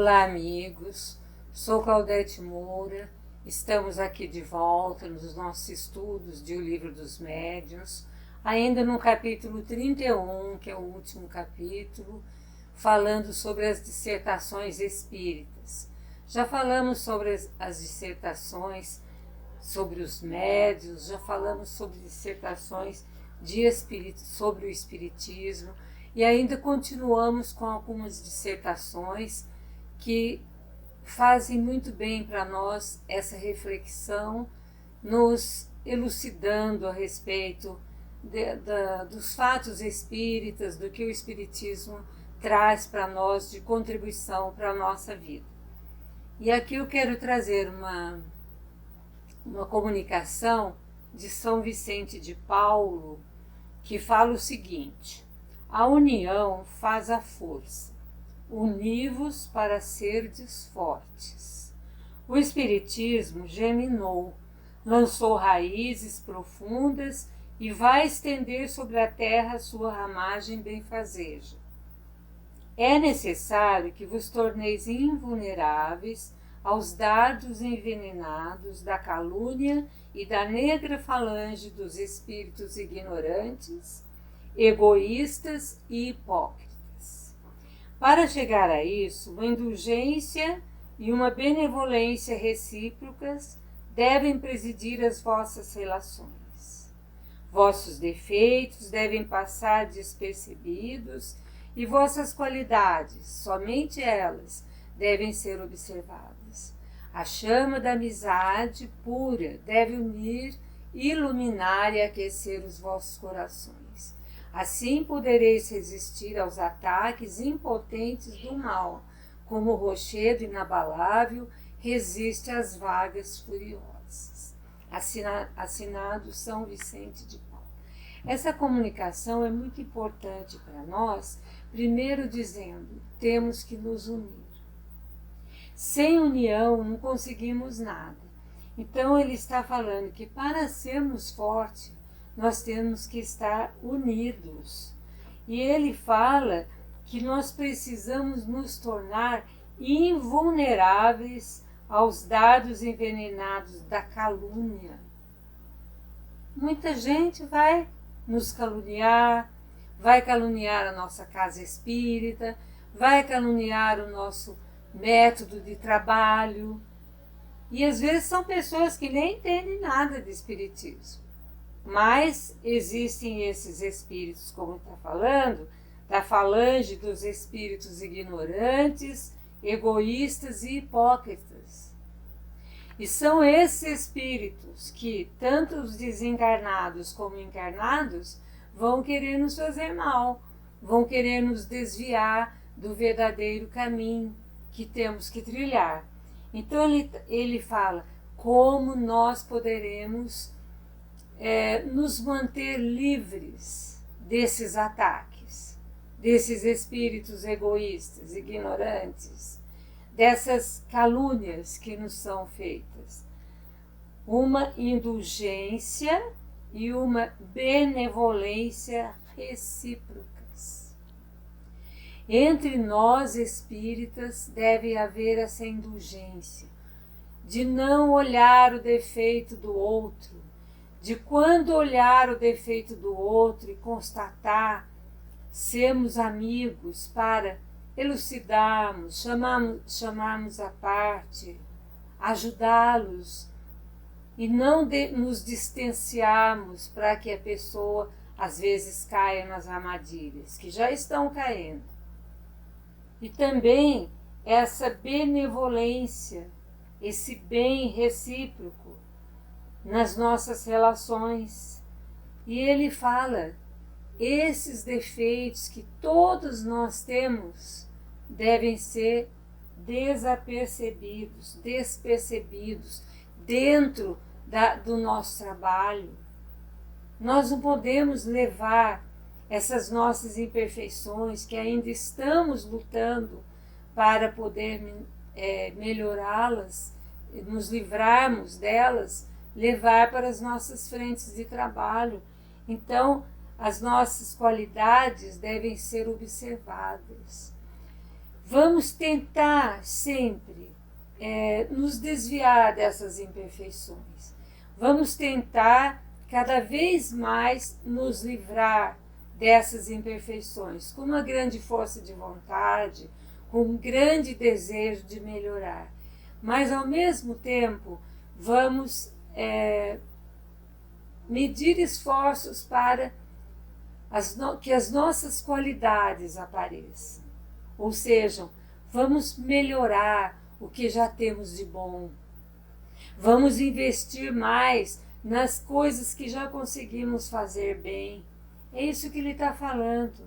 Olá, amigos. Sou Claudete Moura. Estamos aqui de volta nos nossos estudos de O Livro dos Médiuns, ainda no capítulo 31, que é o último capítulo, falando sobre as dissertações espíritas. Já falamos sobre as dissertações sobre os médiuns, já falamos sobre dissertações sobre o espiritismo e ainda continuamos com algumas dissertações que fazem muito bem para nós essa reflexão, nos elucidando a respeito dos fatos espíritas, do que o espiritismo traz para nós de contribuição para a nossa vida. E aqui eu quero trazer uma comunicação de São Vicente de Paulo, que fala o seguinte: a união faz a força, uni-vos para serdes fortes. O Espiritismo germinou, lançou raízes profundas e vai estender sobre a terra sua ramagem benfazeja. É necessário que vos torneis invulneráveis aos dardos envenenados da calúnia e da negra falange dos espíritos ignorantes, egoístas e hipócritas. Para chegar a isso, uma indulgência e uma benevolência recíprocas devem presidir as vossas relações. Vossos defeitos devem passar despercebidos e vossas qualidades, somente elas, devem ser observadas. A chama da amizade pura deve unir, iluminar e aquecer os vossos corações. Assim podereis resistir aos ataques impotentes do mal, como o rochedo inabalável resiste às vagas furiosas. Assinado São Vicente de Paulo. Essa comunicação é muito importante para nós, primeiro dizendo, temos que nos unir. Sem união não conseguimos nada. Então ele está falando que para sermos fortes, nós temos que estar unidos. E ele fala que nós precisamos nos tornar invulneráveis aos dardos envenenados da calúnia. Muita gente vai nos caluniar, vai caluniar a nossa casa espírita, vai caluniar o nosso método de trabalho. E às vezes são pessoas que nem entendem nada de espiritismo. Mas existem esses espíritos, como está falando, da falange dos espíritos ignorantes, egoístas e hipócritas. E são esses espíritos que, tanto os desencarnados como encarnados, vão querer nos fazer mal, vão querer nos desviar do verdadeiro caminho que temos que trilhar. Então ele fala como nós poderemos nos manter livres desses ataques, desses espíritos egoístas, ignorantes, dessas calúnias que nos são feitas. Uma indulgência e uma benevolência recíprocas. Entre nós espíritas deve haver essa indulgência, de não olhar o defeito do outro, de quando olhar o defeito do outro e constatar, sermos amigos para elucidarmos, chamarmos à parte, ajudá-los e não nos distanciarmos para que a pessoa às vezes caia nas armadilhas, que já estão caindo. E também essa benevolência, esse bem recíproco nas nossas relações. E ele fala, esses defeitos que todos nós temos devem ser despercebidos dentro do nosso trabalho. Nós não podemos levar essas nossas imperfeições, que ainda estamos lutando para poder melhorá-las, nos livrarmos delas, levar para as nossas frentes de trabalho. Então, as nossas qualidades devem ser observadas. Vamos tentar sempre nos desviar dessas imperfeições. Vamos tentar cada vez mais nos livrar dessas imperfeições, com uma grande força de vontade, com um grande desejo de melhorar. Mas, ao mesmo tempo, vamos medir esforços para que as nossas qualidades apareçam. Ou seja, vamos melhorar o que já temos de bom. Vamos investir mais nas coisas que já conseguimos fazer bem. É isso que ele está falando.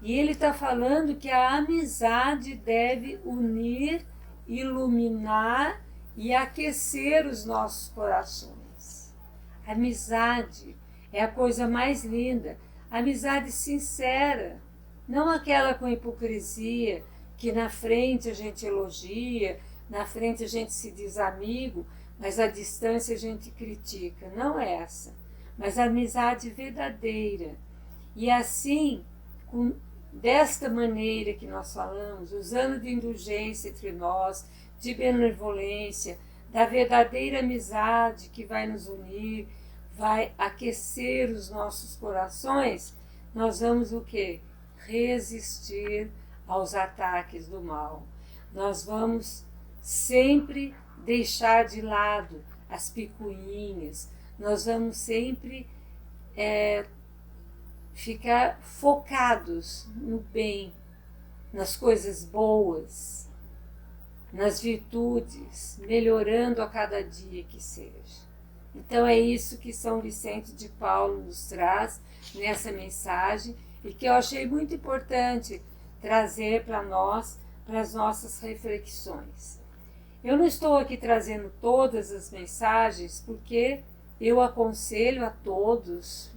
E ele está falando que a amizade deve unir, iluminar e aquecer os nossos corações. A amizade é a coisa mais linda. A amizade sincera, não aquela com hipocrisia, que na frente a gente elogia, na frente a gente se diz amigo, mas à distância a gente critica. Não é essa, mas a amizade verdadeira. E assim, desta maneira que nós falamos, usando de indulgência entre nós, de benevolência, da verdadeira amizade que vai nos unir, vai aquecer os nossos corações, nós vamos o quê? Resistir aos ataques do mal. Nós vamos sempre deixar de lado as picuinhas, nós vamos sempre ficar focados no bem, nas coisas boas, nas virtudes, melhorando a cada dia que seja. Então é isso que São Vicente de Paulo nos traz nessa mensagem e que eu achei muito importante trazer para nós, para as nossas reflexões. Eu não estou aqui trazendo todas as mensagens porque eu aconselho a todos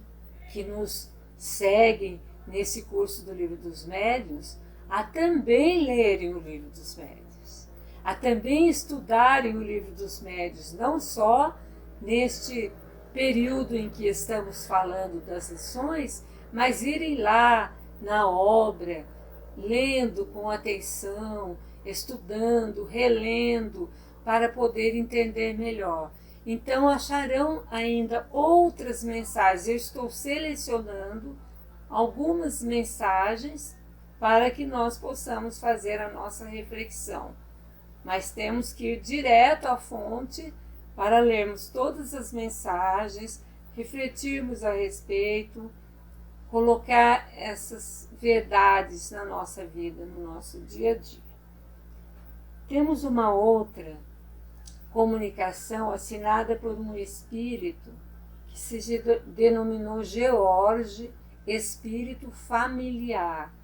que nos seguem nesse curso do Livro dos Médiuns a também lerem o Livro dos Médiuns, a também estudarem o Livro dos Médiuns, não só neste período em que estamos falando das lições, mas irem lá na obra, lendo com atenção, estudando, relendo, para poder entender melhor. Então acharão ainda outras mensagens. Eu estou selecionando algumas mensagens para que nós possamos fazer a nossa reflexão. Mas temos que ir direto à fonte para lermos todas as mensagens, refletirmos a respeito, colocar essas verdades na nossa vida, no nosso dia a dia. Temos uma outra comunicação assinada por um espírito que se denominou George, espírito familiar.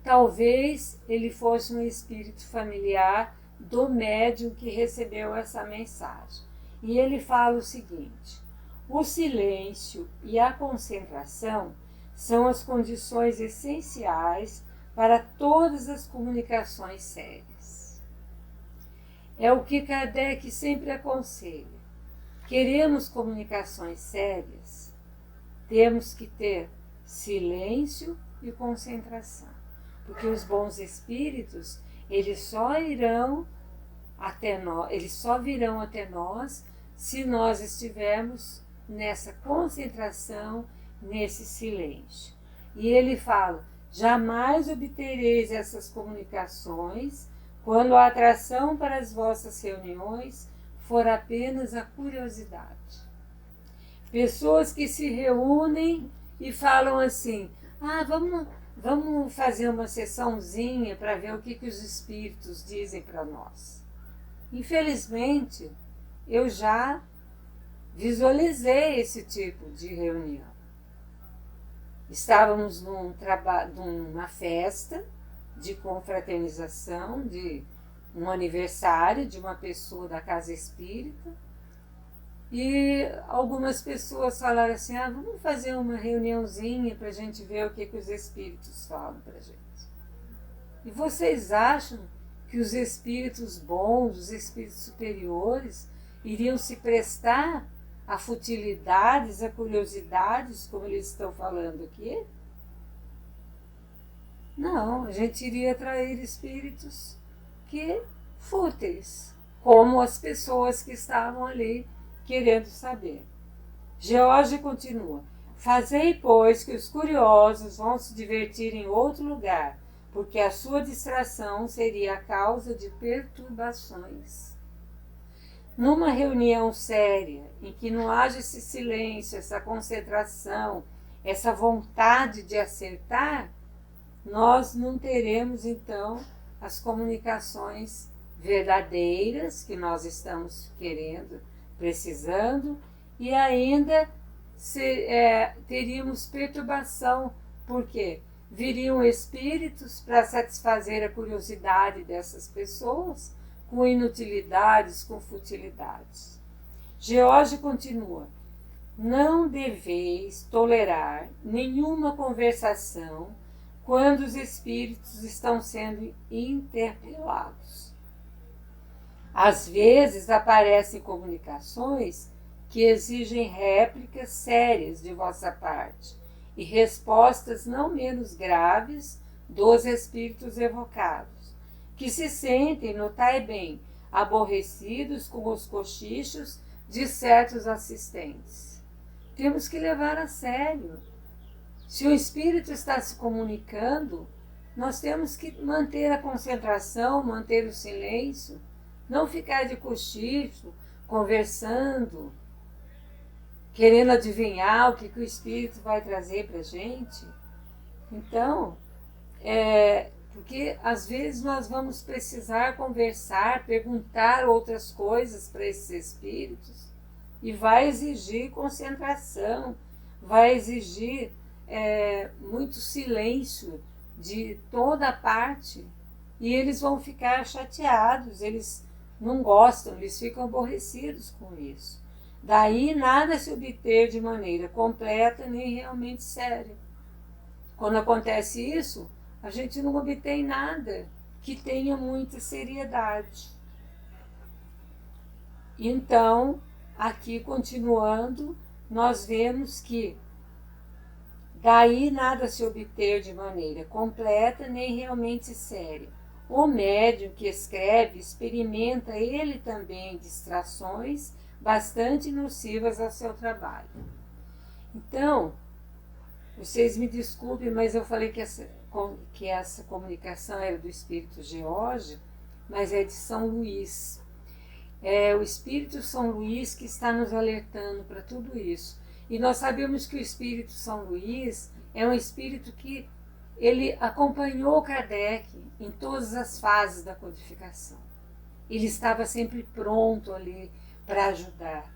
Talvez ele fosse um espírito familiar do médium que recebeu essa mensagem. E ele fala o seguinte: o silêncio e a concentração são as condições essenciais para todas as comunicações sérias. É o que Kardec sempre aconselha. Queremos comunicações sérias, temos que ter silêncio e concentração. Porque os bons espíritos, eles só virão até nós se nós estivermos nessa concentração, nesse silêncio. E ele fala: jamais obtereis essas comunicações quando a atração para as vossas reuniões for apenas a curiosidade. Pessoas que se reúnem e falam assim: vamos fazer uma sessãozinha para ver o que os espíritos dizem para nós. Infelizmente, eu já visualizei esse tipo de reunião. Estávamos numa festa de confraternização, de um aniversário de uma pessoa da casa espírita, e algumas pessoas falaram assim: vamos fazer uma reuniãozinha para a gente ver o que os espíritos falam para a gente. E vocês acham que os espíritos bons, os espíritos superiores, iriam se prestar a futilidades, a curiosidades, como eles estão falando aqui? Não, a gente iria atrair espíritos que fúteis, como as pessoas que estavam ali querendo saber. George continua: fazei, pois, que os curiosos vão se divertir em outro lugar, porque a sua distração seria a causa de perturbações. Numa reunião séria, em que não haja esse silêncio, essa concentração, essa vontade de acertar, nós não teremos, então, as comunicações verdadeiras que nós estamos querendo, precisando, e ainda teríamos perturbação, porque viriam espíritos para satisfazer a curiosidade dessas pessoas, com inutilidades, com futilidades. George continua: não deveis tolerar nenhuma conversação quando os espíritos estão sendo interpelados. Às vezes aparecem comunicações que exigem réplicas sérias de vossa parte e respostas não menos graves dos espíritos evocados, que se sentem, notai bem, aborrecidos com os cochichos de certos assistentes. Temos que levar a sério. Se o espírito está se comunicando, nós temos que manter a concentração, manter o silêncio, não ficar de cochicho, conversando, querendo adivinhar o que o espírito vai trazer para a gente. Então, porque às vezes nós vamos precisar conversar, perguntar outras coisas para esses espíritos, e vai exigir concentração, vai exigir muito silêncio de toda parte, e eles vão ficar chateados, eles não gostam, eles ficam aborrecidos com isso. Daí nada se obter de maneira completa nem realmente séria. Quando acontece isso, a gente não obtém nada que tenha muita seriedade. Então, aqui continuando, nós vemos que daí nada se obter de maneira completa nem realmente séria. O médium que escreve experimenta ele também distrações bastante nocivas ao seu trabalho. Então, vocês me desculpem, mas eu falei que essa comunicação era do espírito George, mas é de São Luís. É o espírito São Luís que está nos alertando para tudo isso. E nós sabemos que o espírito São Luís é um espírito que ele acompanhou Kardec em todas as fases da codificação. Ele estava sempre pronto ali para ajudar.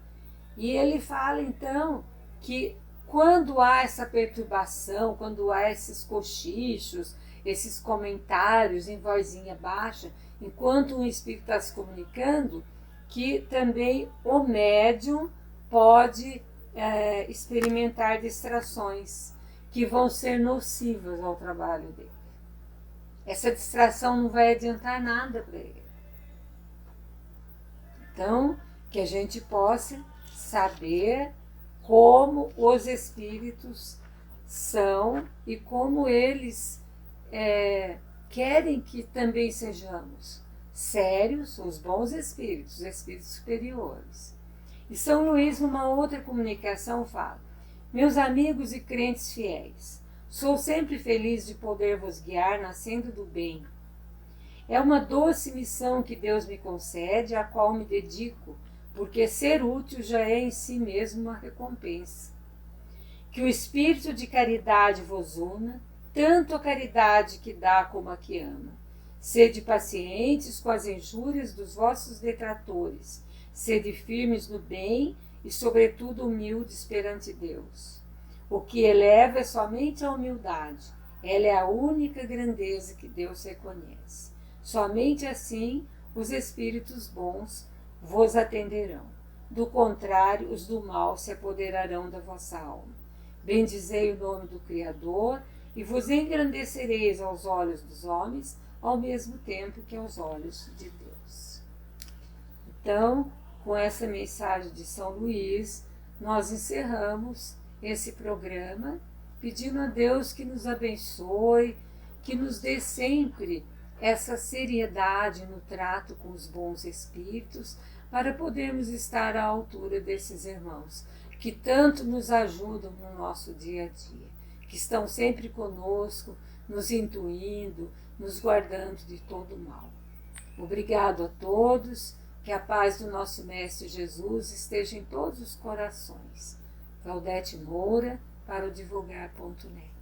E ele fala então que quando há essa perturbação, quando há esses cochichos, esses comentários em vozinha baixa, enquanto um espírito está se comunicando, que também o médium pode experimentar distrações que vão ser nocivas ao trabalho dele. Essa distração não vai adiantar nada para ele. Então, que a gente possa saber como os espíritos são e como eles querem que também sejamos sérios, os bons espíritos, os espíritos superiores. E São Luís, numa outra comunicação, fala: meus amigos e crentes fiéis, sou sempre feliz de poder vos guiar na senda do bem. É uma doce missão que Deus me concede, à qual me dedico, porque ser útil já é em si mesmo uma recompensa. Que o espírito de caridade vos una, tanto a caridade que dá como a que ama. Sede pacientes com as injúrias dos vossos detratores, sede firmes no bem e, sobretudo, humildes perante Deus. O que eleva é somente a humildade, ela é a única grandeza que Deus reconhece. Somente assim os espíritos bons vos atenderão. Do contrário, os do mal se apoderarão da vossa alma. Bendizei o nome do Criador e vos engrandecereis aos olhos dos homens, ao mesmo tempo que aos olhos de Deus. Então, com essa mensagem de São Luís, nós encerramos esse programa, pedindo a Deus que nos abençoe, que nos dê sempre essa seriedade no trato com os bons espíritos, para podermos estar à altura desses irmãos, que tanto nos ajudam no nosso dia a dia, que estão sempre conosco, nos intuindo, nos guardando de todo mal. Obrigado a todos, que a paz do nosso Mestre Jesus esteja em todos os corações. Claudete Moura, para o divulgar.net.